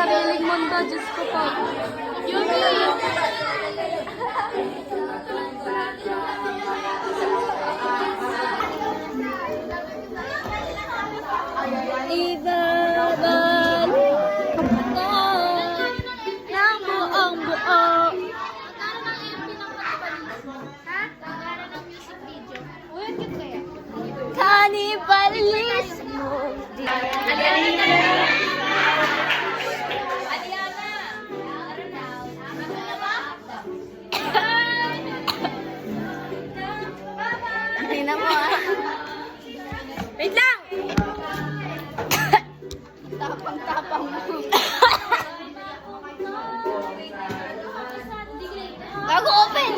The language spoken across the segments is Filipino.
sariling mundo, Diyos ko po. Yumi! Ibabalik na ng buong buo. Kannibalismo. Ang na mo Wait lang! Tapang-tapang mo. Bago open!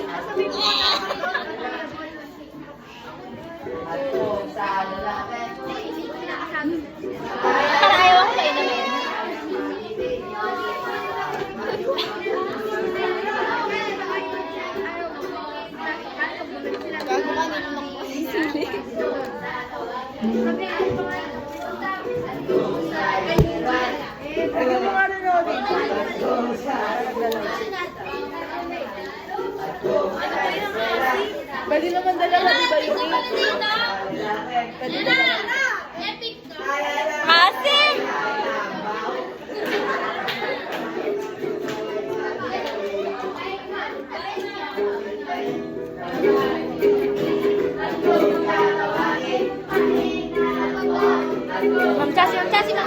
Parang ayaw ko kayo namin. Bago ka naman lang po sisili. Pwede naman dalawa, di ba yung Pwede naman. Asim! Mamchasi na.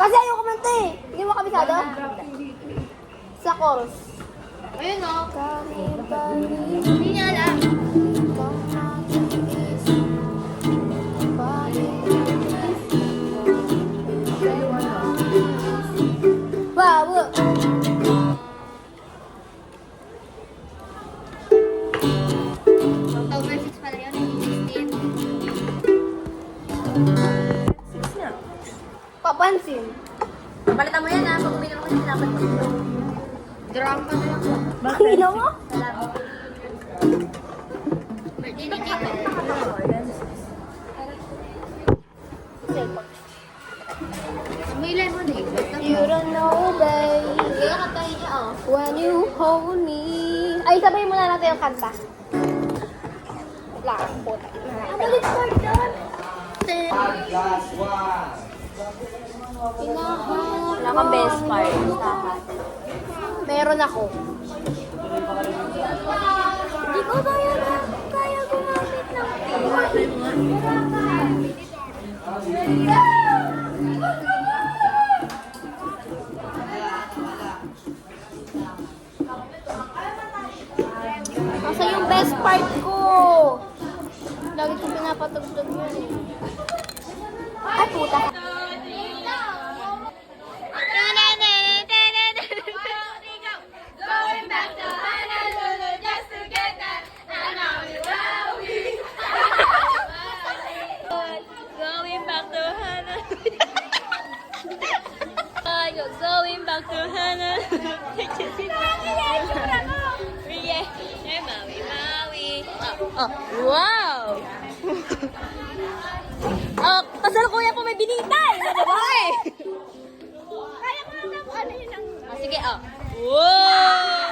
Kasi ayaw kumanta eh. Hindi mo kabisado? Sa chorus. Ayun o. Hindi Hindi niya alam. Wow! October 6 pala yun. 16. Papansin. Palitan mo yan ha. Pag uminom mo kasi dapat mo. Drunk ka na lang. Ang ina mo? Salamat. Birthday ni Jake. May lemon eh. You don't know, babe. Kaya kantahin niya oh. When you hold me. Ay, sabay muna natin yung kanta. Lang, puta. Balik ko doon. Pinahanap Wala kang best part. Meron ako. Hindi ko kaya gumamit ng Kasi yung best part ko. Lagi ko pinapatugtog yun eh. Ay, puta. Going back to Honolulu just to get that. And now we're going back to Honolulu. Oh, wow! Oh, kasalukuyan po may binitay! Ano ba eh? Kaya ko lang ano yun ang... Oh, sige, oh. Wow!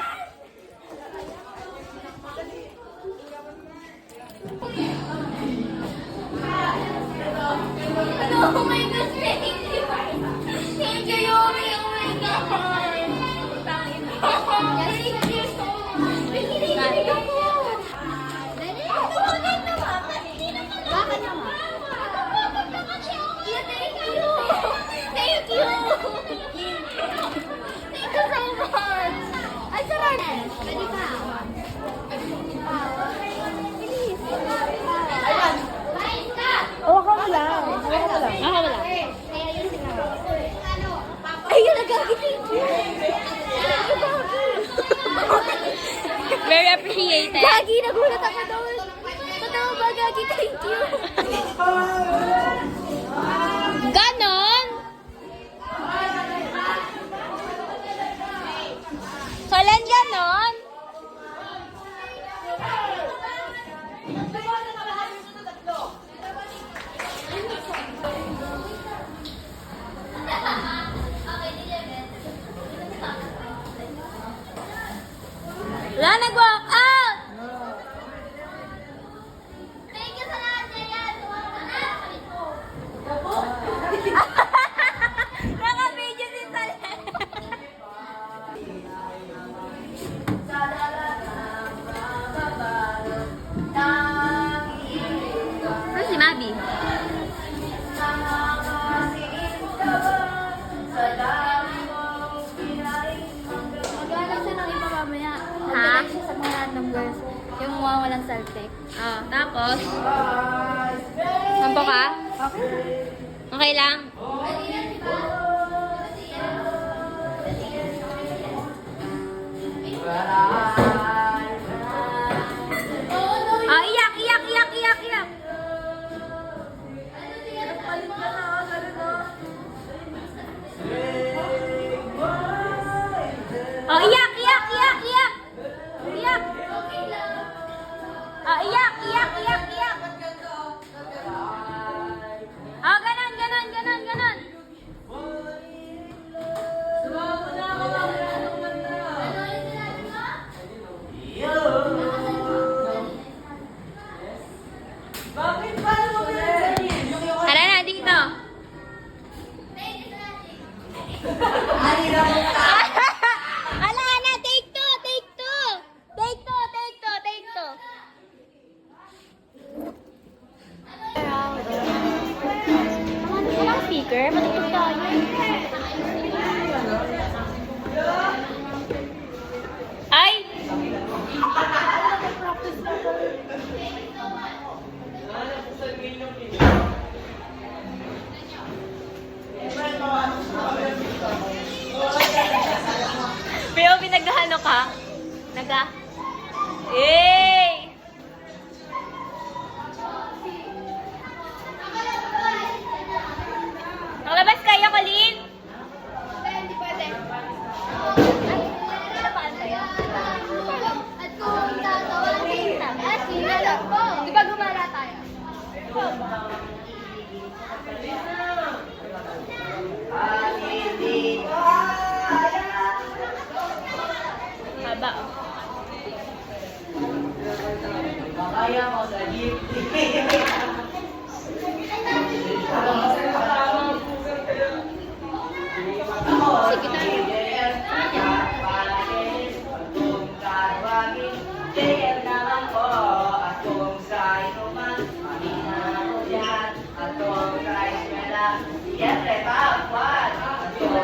Oh my God, thank you. Thank you, Yuri. Oh my God. Thank you so much. Thank you po. Bakit naman? Thank you. Thank you. Thank you so much. Ay, sarap. Pwede pa. Bilis. Ayan. Hawakan mo lang. Hawakan mo lang. Ah, wala. Kaya yun sila. Ayun, nagkakitin ko. Very appreciated. Gagi, nagulat ako doon. Totoo ba, Gagi? Thank you. Ganon? Kailan ganon? Wala, nag-walk out! Thank you sa lahat, Jayan. Naka-video si Salen. Ano si Mabi? Mag-anak siya ng iba mamaya. Ha? Mag-anak siya sa mga random girls. Yung wawalang saltek. Oh, tapos? Sampo ka? Okay lang? Oh, iyak, iyak, iyak, iyak, iyak. Oh, iyak, iyak, iyak, iyak. Iyak. Oh, iyak, iyak, iyak, iyak. Oh, ganon, ganon, ganon, ganon. Tara na, dito. Ala na, take two, take two. Take two, take two, take two. Walang speaker? Matutog tayo. Ay! Pero pinaghahano ka? Naga? Eh! Nakalabas kayo, Colleen? Hindi pwede. Ay, napaan tayo? At kung tatawa, at sinala po. Di ba gumala tayo? Haba. Kaya mo sa Sige tayo.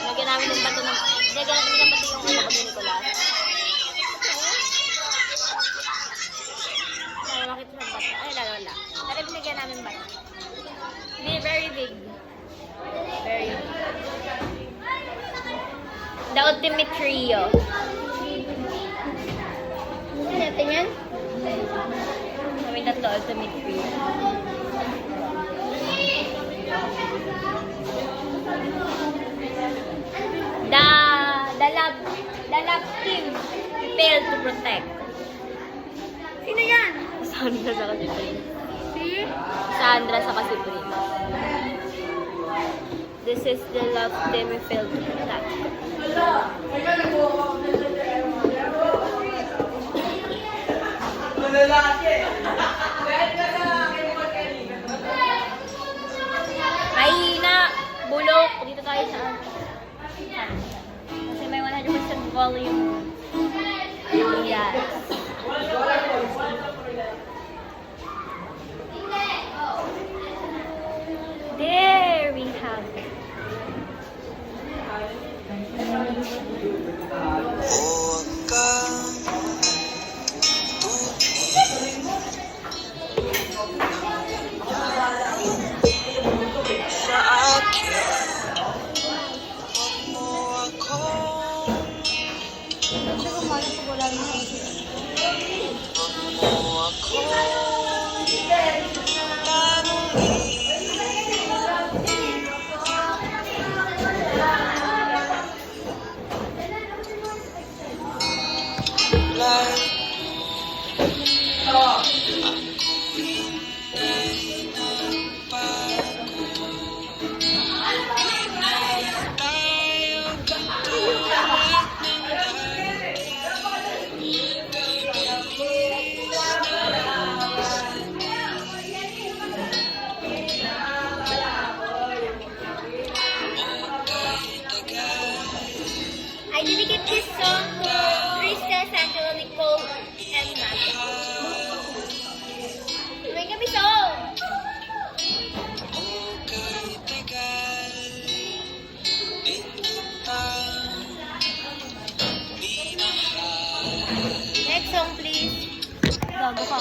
Lagyan namin ng bato ng... Lagyan namin ng bato yung ano pag ni Nicolas. Ay, bakit sa bato? Ay, wala. Pero binigyan namin bato. Hindi, very big. Very big. The ultimate trio. Ano, tingnan? ultimate free. The love team failed to protect. Sino yan? Sandra sa si Prince. Si? Sandra sa si Prince. This is the love team we failed to protect. Mahina! Bulok! Dito tayo sa kasi may 100% volume. Yes. There we have it. I dedicate this song to Princess Angela Nicole and Matt. May kami song! Next song, please. Gago ka.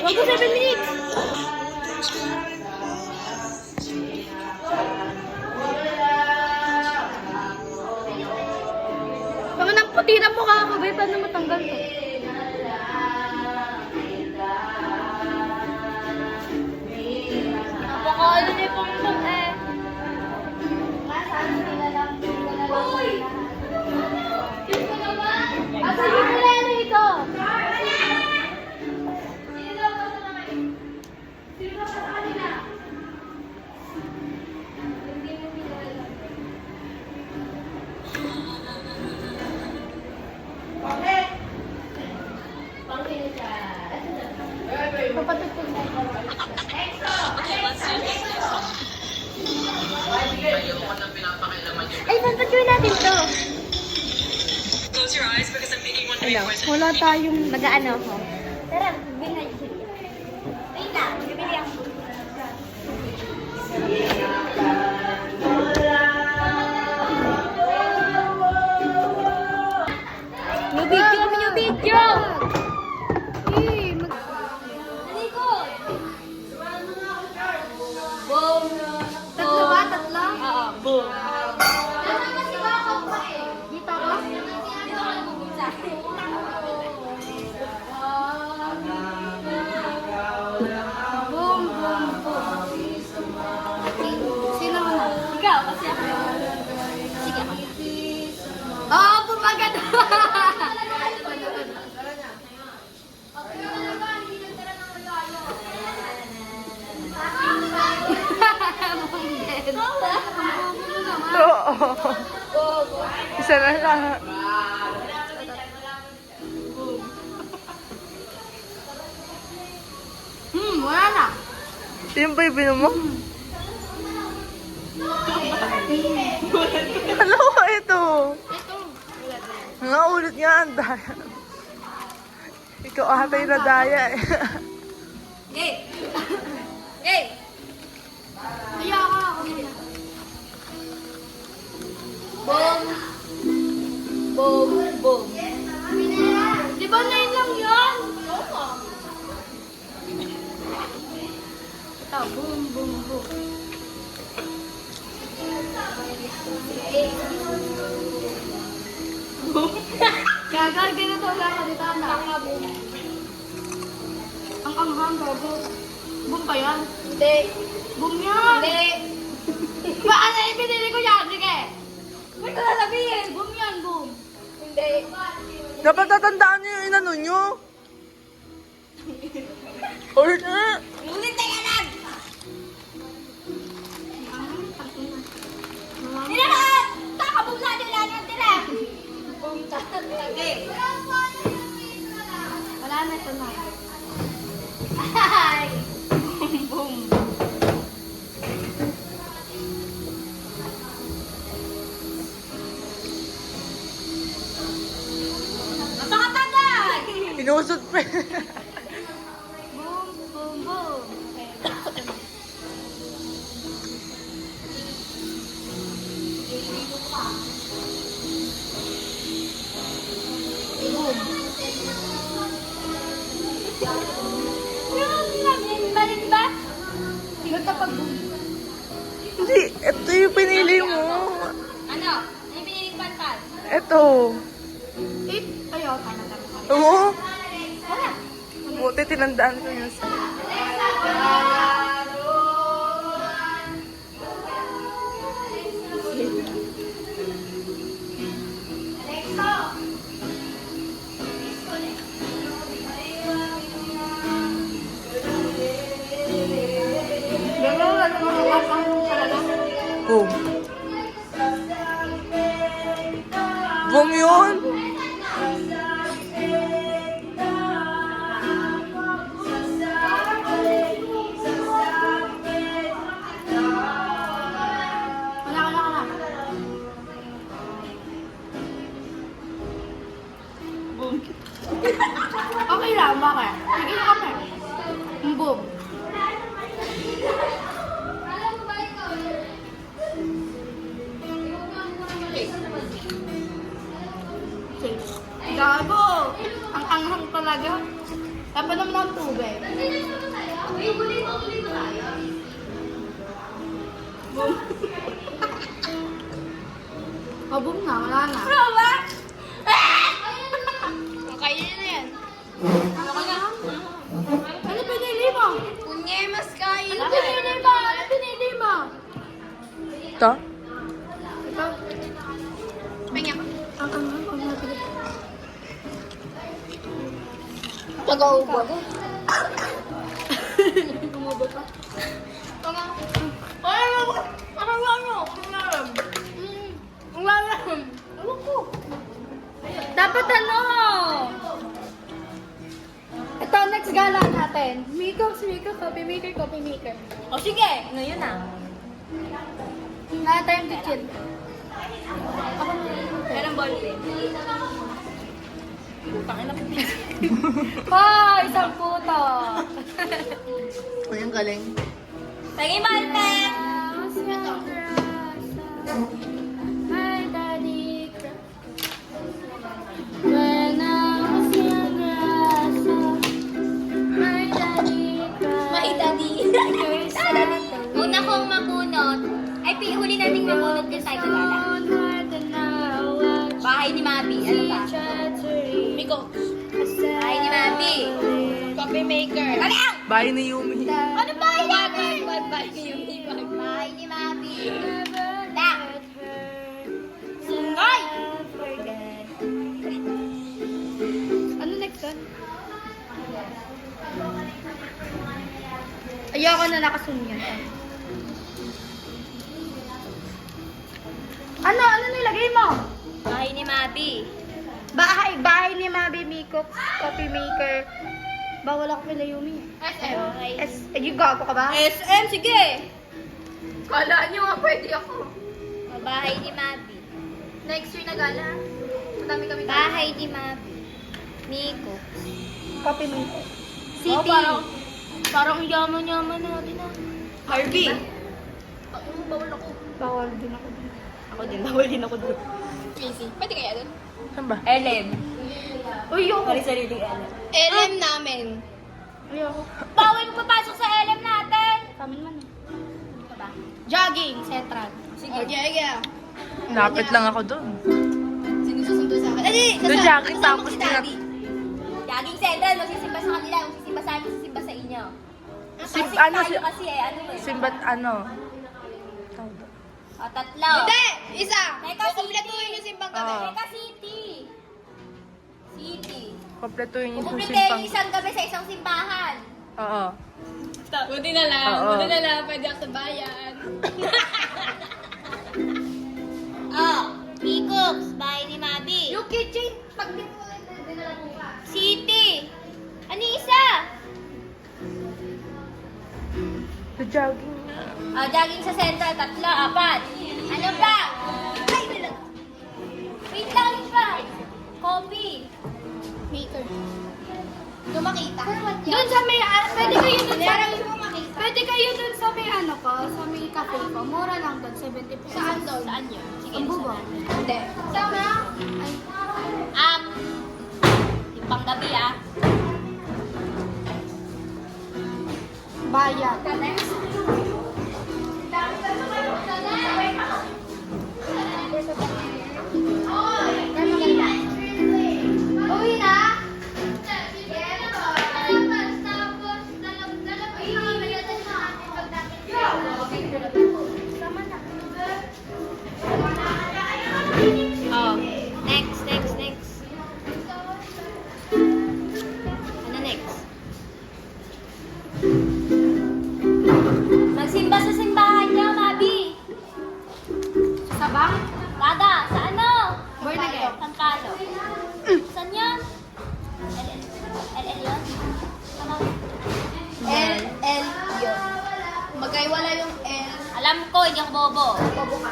Bago 7 minutes. Tama ng puti na mukha ko, ba? Paano matanggal to? Napakaano niya pong eh. Uy! Asa yung kulero ito? Papatugtog na ito. Ay, papatugtog natin to. Close your eyes because I'm making one to be Ano? poisoned. Wala tayong... Mag-ano ako. Tara, bilhin. Wait lang, bibili ako. New video! New video! Tatlo ba? Tatlo? Oo, boom. Dito ako? Boom, boom, boom. Sino mo? Ikaw, kasi ako. Sige ako. Oh, pumagad! Oo. Isa na lang. Wala na. Yung ba yung binom mo? Ano ba ito? Nga ulit nga ang daya. Ikaw ata yung nadaya eh. Hey! Hey! Kaya ako ako nila. Boom! Boom! Boom! Di ba 9 lang yun? Oo. Ito, boom, boom, boom. Gagal, ganito lang ako dito. Ang anghang, gago. Boom ba yan? Hindi. Boom yan! Hindi. Paano yung pinili ko yan? Sige! Ba't ko sasabihin? Boom yan, boom. Hindi. Dapat tatandaan niyo yung inano niyo. Ulit na. Ulit na ka lang! Tira na! Kakabog sa atin lang yan, tira! Boom! Hindi. Wala na ito na. Ay! Boom. Napakatagal! Inusot pa. Boom, boom, boom. Balik ba? Tingnan kapag boom. Hindi, ito yung pinili mo. Ano? Ano yung piniling pantal? Ito. Ayo, tama. Oo. Wala. Buti tinandaan ko yun. Boom. Boom yun. Wala. Okay lang, bakit? Sige na kami. Boom. Gago! Ang anghang talaga. Dapat naman ang tubig. Boom na, wala na. Kakainin na yan. Ano pinili mo? Kunye, mas kain Ano pinili mo? Ano pinili mo? Ito? Ito. Pingin ako. Ang napili. Pag-aubo. Umubo pa. Parang ano? Ang lalam. Ewan ko. Dapat ano? Ito, next gala natin. Makeup, coffee maker. O sige, ngayon na. Wala tayong kitchen. Kailan ballpen? Isang puto. Ay, ang galing. Pagin ballpen! My daddy cried. When I was younger, my daddy cried. My daddy. Una kong makunot. Ay, huli nating makunot yung tayo gala. Bahay ni Mabi. Ano ba? Miko. Bahay ni Mabi. Coffee maker. Alang! Bahay ni Yumi. Ano bahay namin? Bahay ni Yumi. Bahay ni Mabi. Lang! Sungay! Ano next one? Ayoko na nakasunyan. Ano nilagay mo? Bahay ni Mabi. Bahay ni Mabi Miko, coffee maker. Bawal ako kay Yumi. SM. Yung gago ka ba? SM, sige! Kala nyo nga pwede ako. O, bahay ni Mabi. Next year na gala. Madami kami Bahay ni Mabi. Miko. coffee maker. City. Parang yaman-yaman natin ah. Harvey. Bawal din ako. Ako din, bawal din ako doon. Tracy. Pwede kaya doon? Saan ba? LM. Uy, yung Sariling LM. LM namin. ayoko. Bawal papasok sa LM natin. Sa amin man eh. Ano ba? Jogging, Central. Sige. Yeah. Lapit lang ako doon. Sinususundo sa akin. Adi! Doon jogging, kasama tapos ko si Daddy. Jogging Central. Magsisimba sa kanila. Magsisimba sa amin. Magsisimba sa inyo. Kasi ano, tayo kasi eh. Ano eh. Simbat ano? O, tatlo. Hindi! Isa! Teka, Kukumpletuhin yung simbang gabi. Oo. Teka, City. City. Kompletuhin yung Kukumpletin simpang. yung isang gabi sa isang simbahan. Oo. Buti na lang. Oo. Buti na lang. Pwede ako sa bayan. Oh, Peacocks, bahay ni Mabi. Yung kitchen, pag dinala mo pa. City. Ano yung isa? The jogging na. Jogging sa Central, tatlo, apat. Ano pa? Ay, wait lang, yun pa. Coffee. Maker. Doon makita. Doon sa may, pwede kayo doon sa, pwede kayo doon sa may ano ko, sa may cafe ko. Mura lang doon, 70 pesos. Saan doon? Saan yun? Sige, Ang bubo. Hindi. Sama? Ay, Yung panggabi bayad. Uwi na? Oh, next. Ano next? Magsimba sa simbahan niyo, Mabi. Sa bang? Kada, sa ano? Born again. Sampalo. Saan yun? LL yun? Ano? L yun. Magkaiwala yung L. Alam ko, hindi ako bobo. Bobo ka.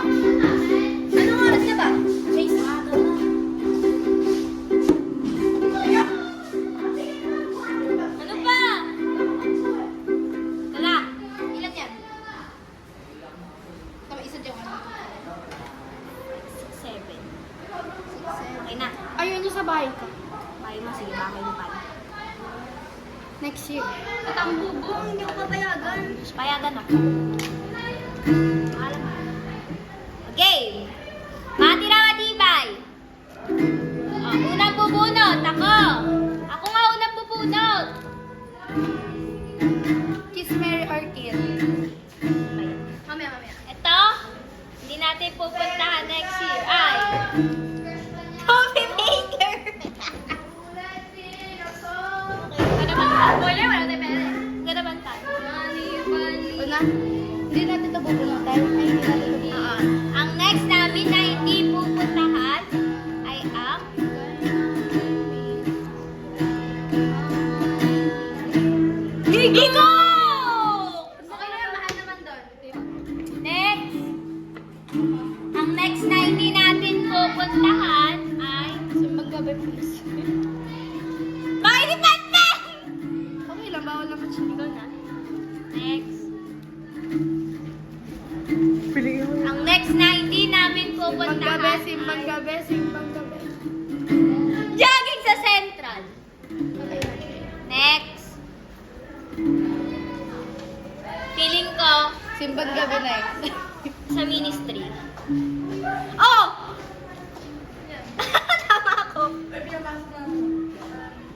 Anong oras na ba? Tracy. Ano pa? Wala. Ilan yan? Next year. At ang bubong, hindi ko papayagan. Payagan ako. Alam mo. Okay. Matira matibay. Unang bubunot, ako. Ako nga unang bubunot. Kiss, Mary, or kill? Mamaya. Ito, hindi natin pupuntahan next year. Ay. Coffee maker. Wala tayo pera. Ganda ba tayo? Una, hindi natin ito bubunutan. Ay, hindi natin ito Ang next namin na hindi pupuntahan ay ang Gigo! Okay na, mahal naman doon. Next. Ang next na hindi natin pupuntahan ay Simbang gabi, please. Mainipantan! Okay lang, bawal naman siya. Ikaw na. Next. Piliin mo yun. Ang next na hindi namin Simbang gabi, pupuntahan simbang ay gabi, simbang gabi. jogging sa Central. Okay. Next. Feeling ko Simbang gabi next. sa ministry. Oh! Tama ako.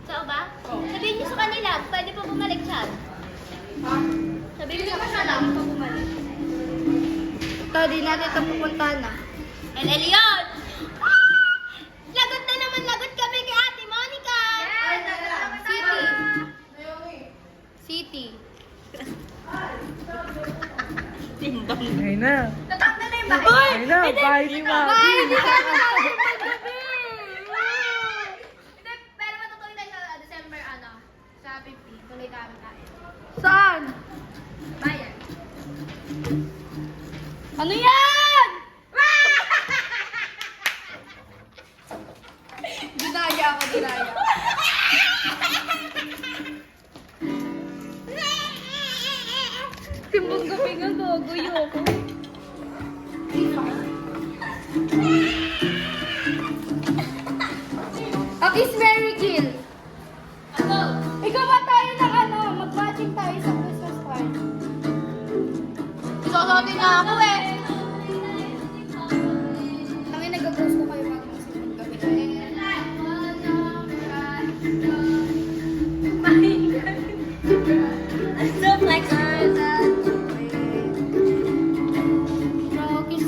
Saan ba? Sabihin niyo sa kanila, pwede pa bumalik siya. Sabihin niyo sa kanila, pa bumalik. Ito, di natin ito pupuntahan na. LL yun! Ah! Lagot na naman, lagot kami kay Ate Monica! City. Ay na. Tatak na yung Ay na, bahay ni Mami. Pero matutuloy tayo sa December, sa 50. Tuloy kami tayo. Saan? Bayan. Ano yan? Dinaya ako, dinaya. Simbang gabi nga, gaguyo ako. Ang is Mary Kill. Ako! Ikaw ba tayo ng mag-matching tayo sa Christmas party? Susuotin na ako eh! Kami nag-ghost ko kayo bago simbang gabi. So flexible.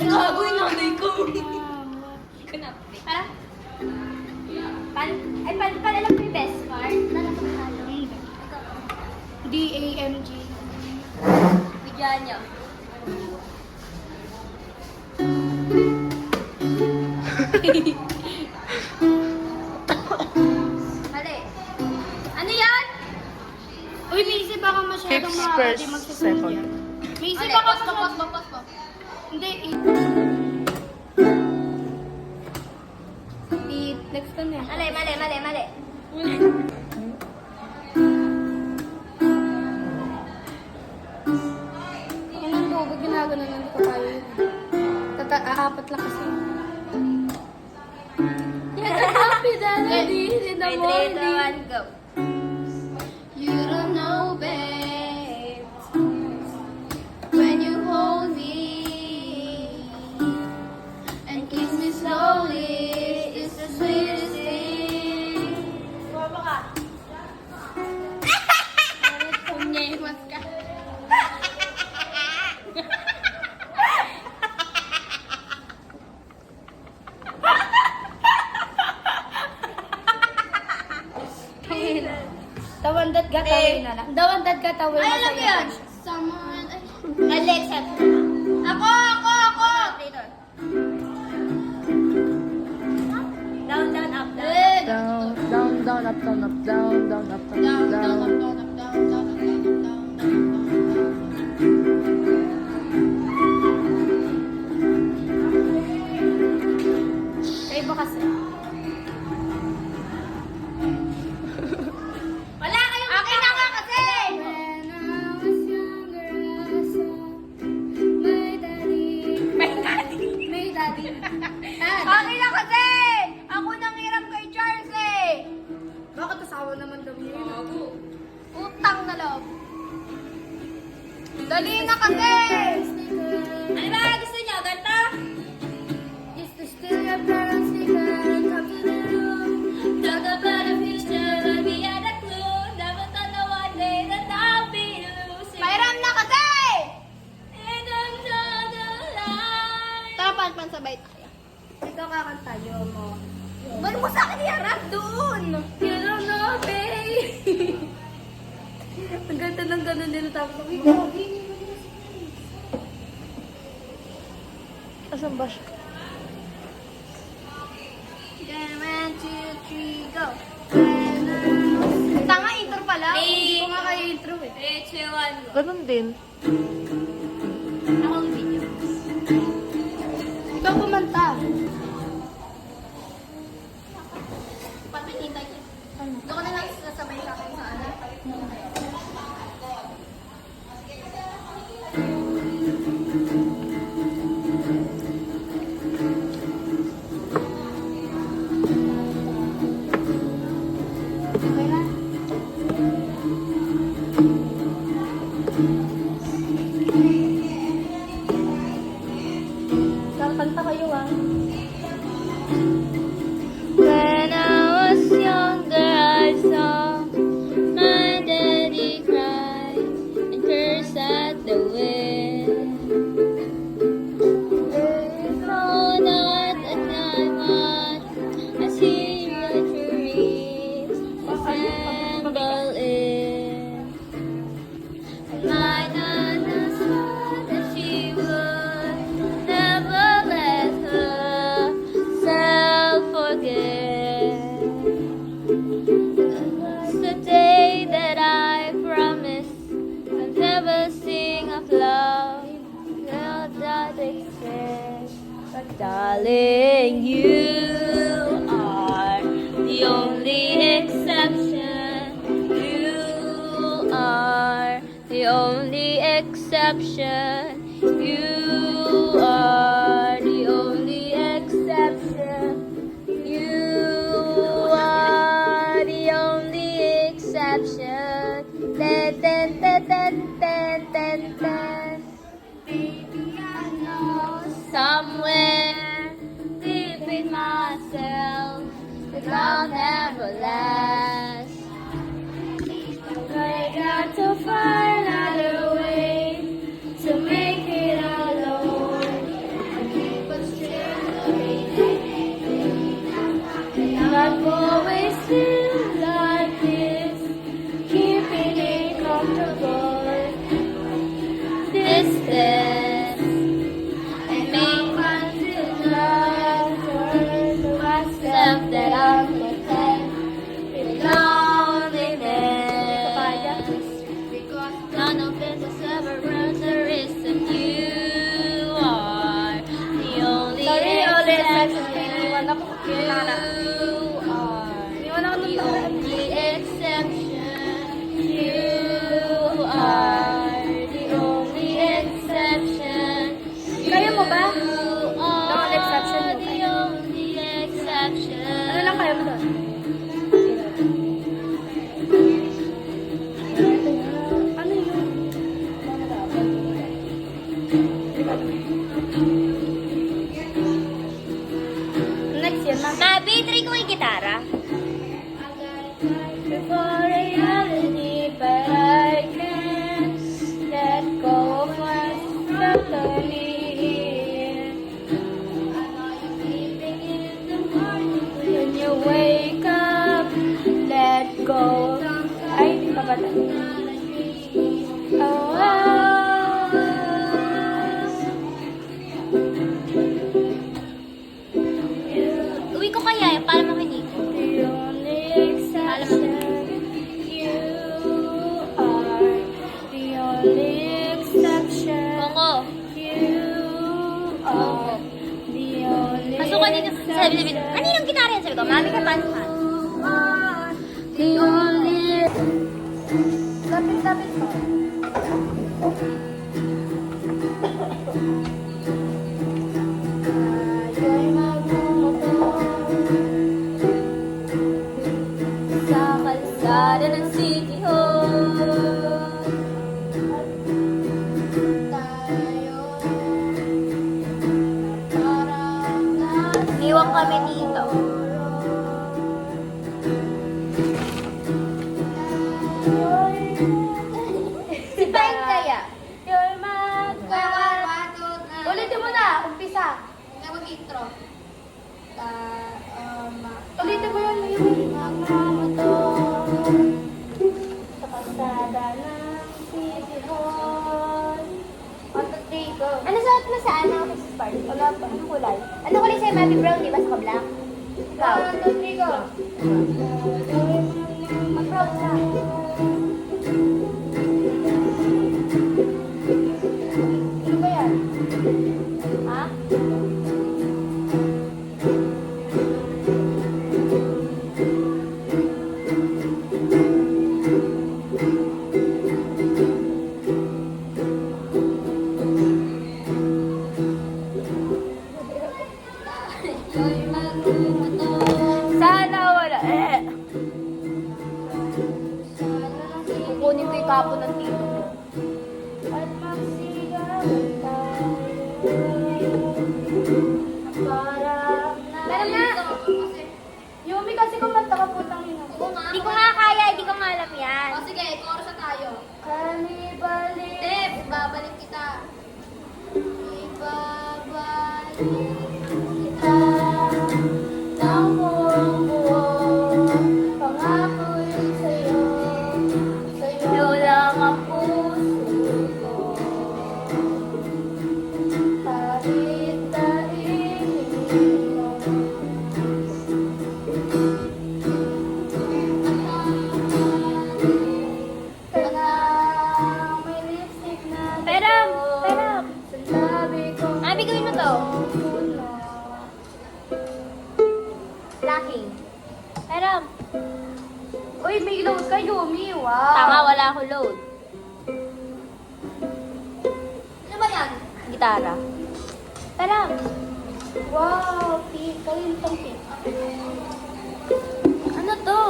Gago yung nanay ko. Alam mo yung best part? DAMG. Bigyan niyo. Mali. Ano yan? Uy, may isip ako masyadong Tips mahaba, first, di magsusunod second. yan. May isip Mali, ako pause mo, masyadong... pause mo. Hindi, next time eh. Mali. Ano to? Ba't ginagano na hindi ko kaya yun? Aapat lang kasi. Happy days in the Wait, 3, 2, morning. 1, go. You don't know, babe, when you hold me and kiss me slowly, it's the sweetest thing. Bumaba ka. Kumyemas ka. Tawandad ka, tawin na lang. Tawandad ka, tawin Ay, alam ko yun. Summer. Alexa. Ako! Down, down, up, down. Down, up, down, up, down, down, up, down, Down, down. down, up, down, up, down, down, up, down, up, down, down. Kayo ba kasi? Wala kayong akin na nga kasi! When I was younger, I saw my daddy. May daddy. Akin na kasi! Ako nang hirap kay Charles eh! Bakit asawa naman daw niya yun? sa loob. Dali na kasi! Ano ba gusto niyo? Ganta? Is to steal your parents' secret, come to the room. Talk about the future, let me add a clue. Never thought that one day that I'll be losing. Pairam na kasi! And under the light. Tara, pan sabay tayo. Ikaw kakanta, yo mo. Ba't mo sa akin iharap doon? You don't know, babe. Ang ganda ng ganun din tapos ako. Asan ba siya? Then 1, 2, 3, go. Tanga, intro pala. Hindi ko nga kayo intro eh. 3, 2, 1, go. Ganun din. Ako ang video. Ikaw kumanta. Patinita niya. Doon ka na lang sasabay sa akin sa ano. Okay na. Kakanta kayo ah. When I was younger, I saw my daddy cry and curse at the wind. It's all that I want. I see the trees assemble in. My nana said that she would never let herself forget. It's the day that I promised I'd never sing of love that exists. But darling, you are the only exception. You are the only exception. You are the only exception. You are the only exception. Ten, ten, ten, ten, ten, ten, ten. Baby, I know somewhere deep in myself that I'll never last. I got to find another way to make it alone. But not always feel like this, keeping it comfortable. Distance and make myself for myself that I'm content with loneliness. Because none of this has ever run the risk of you are the only exception. You are the only exception. You are the only exception. Kaya mo ba? You are Double exception mo the kaya? only exception. Ano lang kaya mo doon? Ano yun? Next yun, ma'am. Mabi, ko yung gitara. Before reality, but I can't let go of myself here. When you wake up, let go. Ay, hindi pa ba tayo? Oh, Uwi ko kaya yun para makinig. the only exception. You are the only exception. Koko. You are the only Pasok ko dito. Sabi, kaninong gitara yan? Sabi ko, mami ka pansan. the only. Lapit ko. Ayo'y magmumukong sa kalsada ng City Hall. intro. Ulitin mo yun. Magmamotor sa kalsada ng City Hall. 1, 2, 3, go. Ano suot mo sa ano? Christmas party? Wala pa. Anong kulay? Ano kulay sa'yo, Mappy Brown, di ba? Sa black? Ikaw? 1, 2, 3, go. Mag-brown ka. Ano ba yan? Ha? Sana wala. Kukunin ko yung kapo ng tito mo. At magsigawan tayo. Parang Meron na. Yumi kasi kumanta ka putang ina. Di ko nga kaya, di ko nga alam yan. Sige, chorus na tayo. Kanibalik. Tip. Ibabalik kita. Ibabalik kita. Nang buong buo. Pangako yun sa'yo. Sa'yo lang ang puso ko. Kahit tahimik mo. Kanang may lipstick na Peram, dugo. peram. Sa labi ko Bigawin mo to. puno. Lacking. Pero, Uy, may load ka, Yumi. Wow. tama, wala ako load. Ano ba yan? Gitara. Pero, Wow, pink. Kayo itong pink. ano to?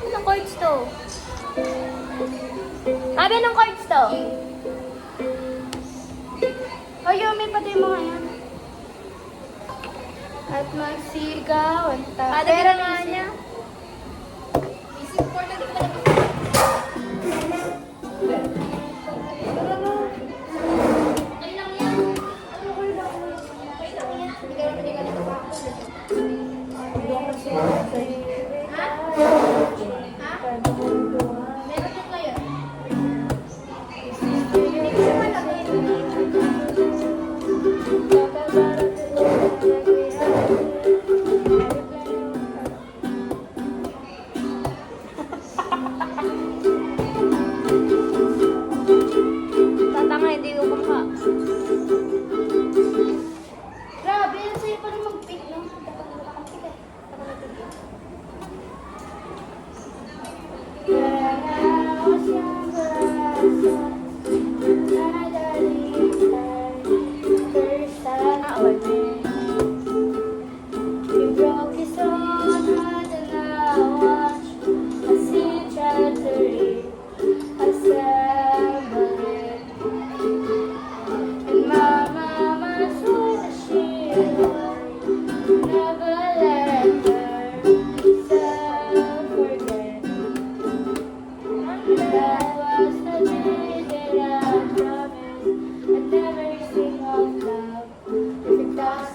Anong chords to? Abi, anong chords to? Ay, Yumi, pati mo nga yan. At magsigawan tayo. Ada Pero nga music. niya. Music for the Okay lang yan. Okay lang. Okay lang yan. Hindi ka naman ganito pa ako. Ha? Ha? Meron yung ngayon. Hindi ko siya malapit. Tatanga, hindi ko kumha. Grabe, ang sa'yo pa rin mag-pick, no? Dapat wala kang pick, eh. Dapat nag-pick. When I was younger, I saw my darling first time I met. He broke his own heart and I watched as he tried to reassemble it. And my mama swore that she would never let herself forget. That was the day that I promised I'd never sing of love because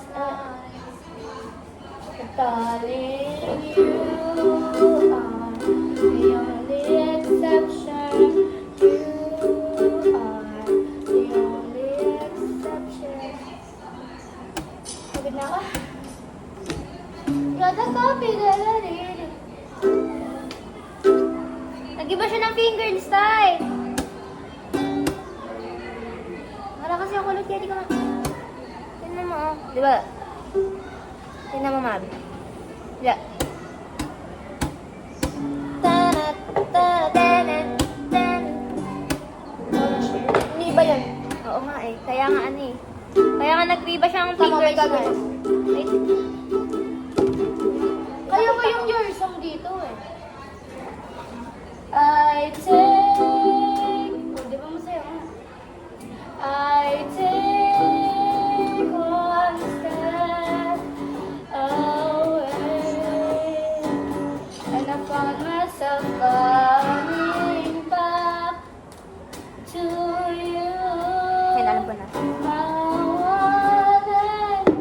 darling, you are the only exception. You are the only exception. Pagod na ako. Gata copy na rin. Nag-iba siya ng finger style. Wala kasi ako ulit, kaya di ko ma... Tingnan mo, oh. Di ba? Tingnan mo, Mabi. Yeah. Hindi ba yan? Oo nga eh. Kaya nga ano eh. Kaya nga nag-iba siya ng Tama, finger may gagawin. style. Wait. Kaya ba yung your song dito eh? I take... Oh, di ba masaya ka? I take one step away and I found myself coming back to you. Kailangan ko na. My one and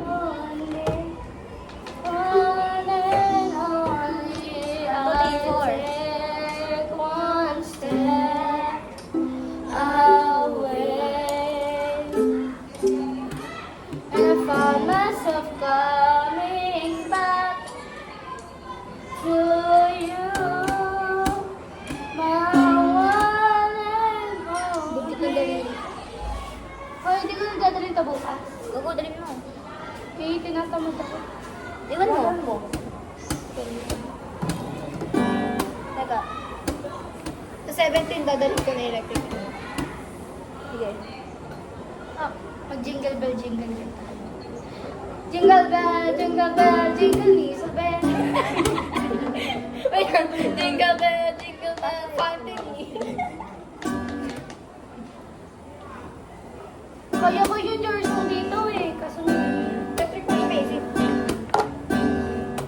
tinatamad ako. Iwan mo. Teka. Sa 17, dadalhin ko na electric. Sige. Ah, mag-jingle bell, jingle bell. Jingle bell, jingle bell, jingle me so bell. Wait, jingle bell, fighting me. Kaya ko yung George mo dito eh. Kaso electric mo yung basic.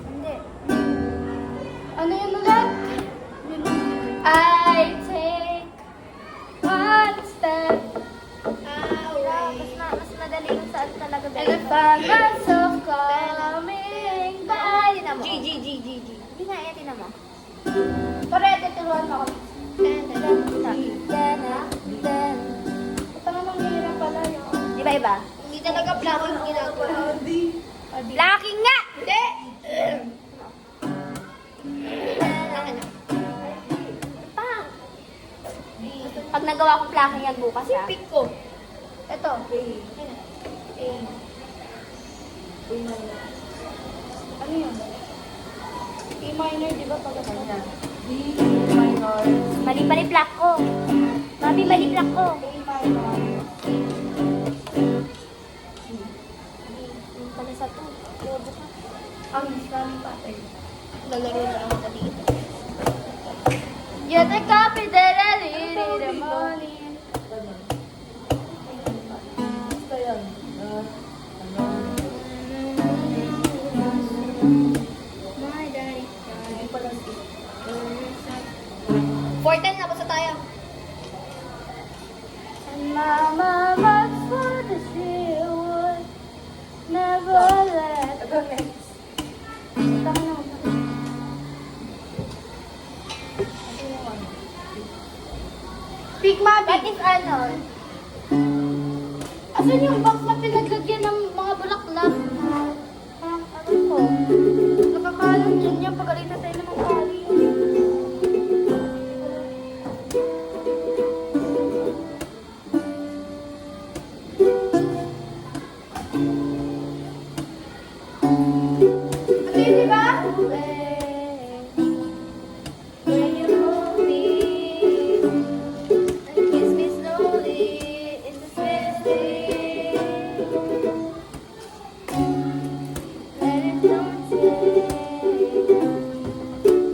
Hindi. Ano yun ulit? I take one step away. Mas madali yung saan talaga. And I find myself coming by. G. Hindi nga, yan, tinan mo. Pare, tuturuan mo ako. Ito naman mahirap pala yun. Di ba iba? Hindi talaga plano yung ginagawa. Blocking nga! Hindi! Akin na. Pang! Pag nagawa kong blocking yan bukas ha. Pick ko. Ito. Ano yun? A minor, di ba? Pag Mali pa rin block ko. Mami, mali block ko. A minor. Yung pala sa to. Bobo ka. Ang Islamic pattern. Lalaro na lang ako dito. Get a copy that I need in the morning. My daddy. 410 na, basta tayo. And mama much for the seal would never let go. Tama na. Big Mabi. What if ano? Asan yung box na pinaglagyan ng mga bulaklak? Ano ko? Nakakalam dyan yan. Pagaling na tayo ng mga kali. Ano yun, di ba? When you hold me and kiss me slowly in the sweet let it don't take.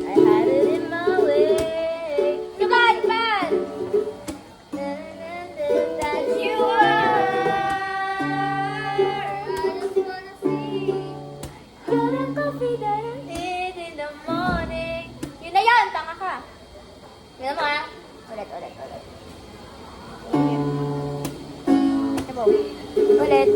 I had it in my way. Goodbye, man. That you are. I just wanna see. You're the coffee that I need in the morning. Yun na yun! Tanga ka! Yun mo ha? Ulit. Ito mo. Ulit.